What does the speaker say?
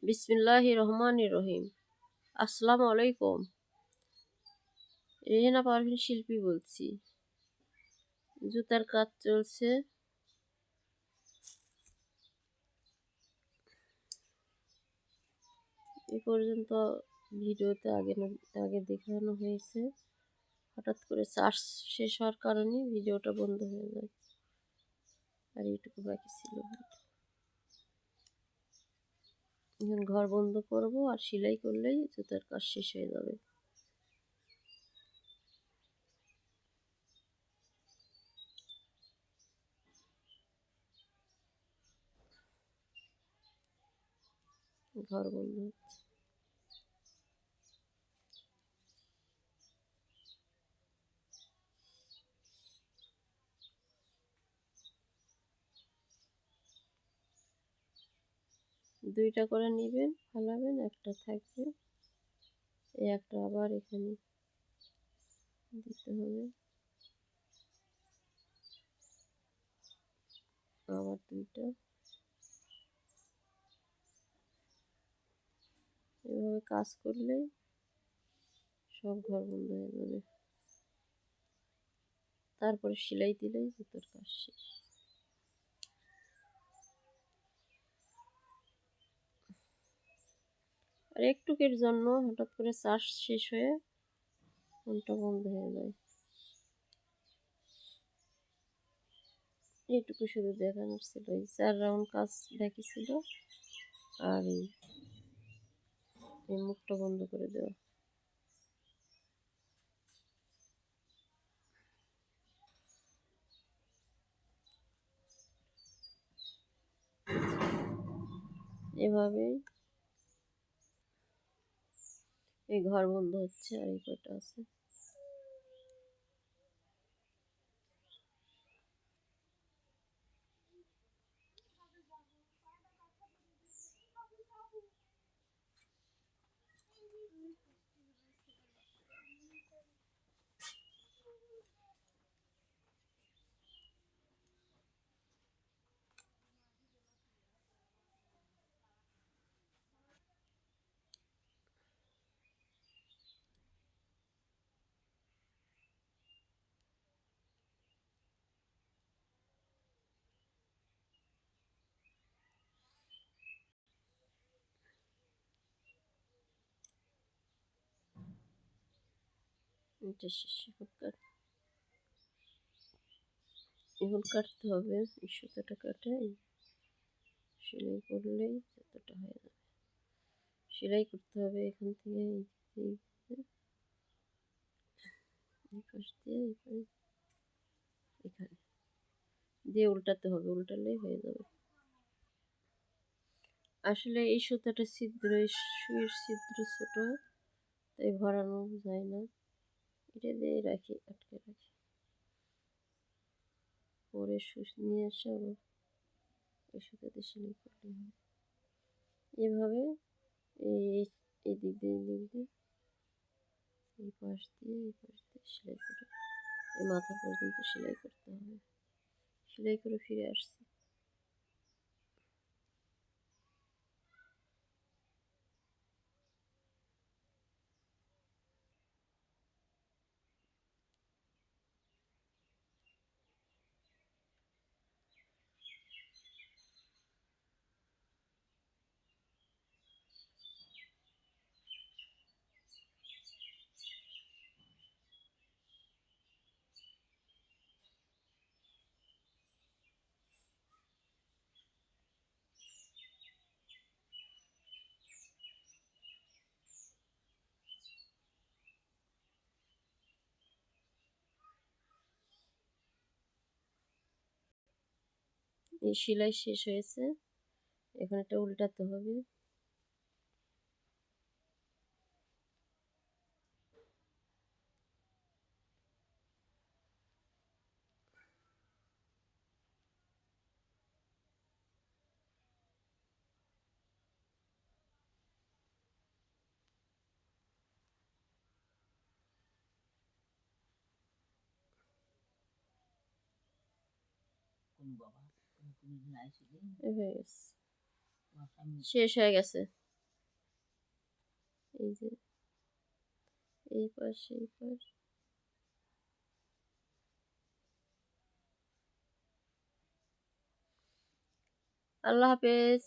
বিসমিল্লাহির রহমানির রহিম। আসসালামু আলাইকুম। রেহেনা পারভিন শিল্পী বলছি। জুতার কাজ চলছে। এ পর্যন্ত ভিডিওতে আগে দেখানো হয়েছে। হঠাৎ করে চার্জ শেষ হওয়ার কারণে ভিডিওটা বন্ধ হয়ে যায়, আর এইটুকু বাকি ছিল। এখন ঘর বন্ধ করব, আর সেলাই করলেই জুতার কাজ শেষ হয়ে যাবে। ঘর বন্ধ হচ্ছে। দুইটা করে নেবেন, ফালাবেন, একটা থাকবে। এই একটা আবার এখানে দিতে হবে, আবার দুইটা। এভাবে কাজ করলে সব ঘর বন্ধ হয়ে যাবে। তারপরে সেলাই দিলেই জুতোর কাজ শেষ। আর একটুকের জন্য হঠাৎ করে চার্জ শেষ হয়ে ফোনটা বন্ধ হয়ে যায়। এইটুকু শুধু দেখানোর ছিল। এই 4 রাউন্ড কাজ বাকি ছিল, আর এই মুখটা বন্ধ করে দেওয়া। এভাবেই এই ঘর বন্ধ হচ্ছে, আর এই কটা আছে। এটা শেষ। এখন কাটতে হবে। এই সুতোটা কাটে সেলাই করলেই যতটা হয়ে যাবে। সেলাই করতে হবে এখান থেকে এই পাশ দিয়ে এখানে দিয়ে উল্টাতে হবে, উল্টালেই হয়ে যাবে। আসলে এই সুতাটা ছিদ্র, এই সুইয়ের ছিদ্র ছোট, তাই ভরানো যায় না। এটা দিয়ে রাখি, আটকে রাখি। পরে সুচ নিয়ে এসে আবার এই সুতাতে সেলাই করতে হবে। এভাবে এই এই দিক দিয়ে এই পাশ দিয়ে সেলাই করে এই মাথা পর্যন্ত সেলাই করতে হবে। সেলাই করে ফিরে আসছি। এই সেলাই শেষ হয়েছে, এখন এটা উল্টাতে হবে। হয়ে গেছে, শেষ হয়ে গেছে। এই যে এই পাশ এই পাশ। আল্লাহ হাফেজ।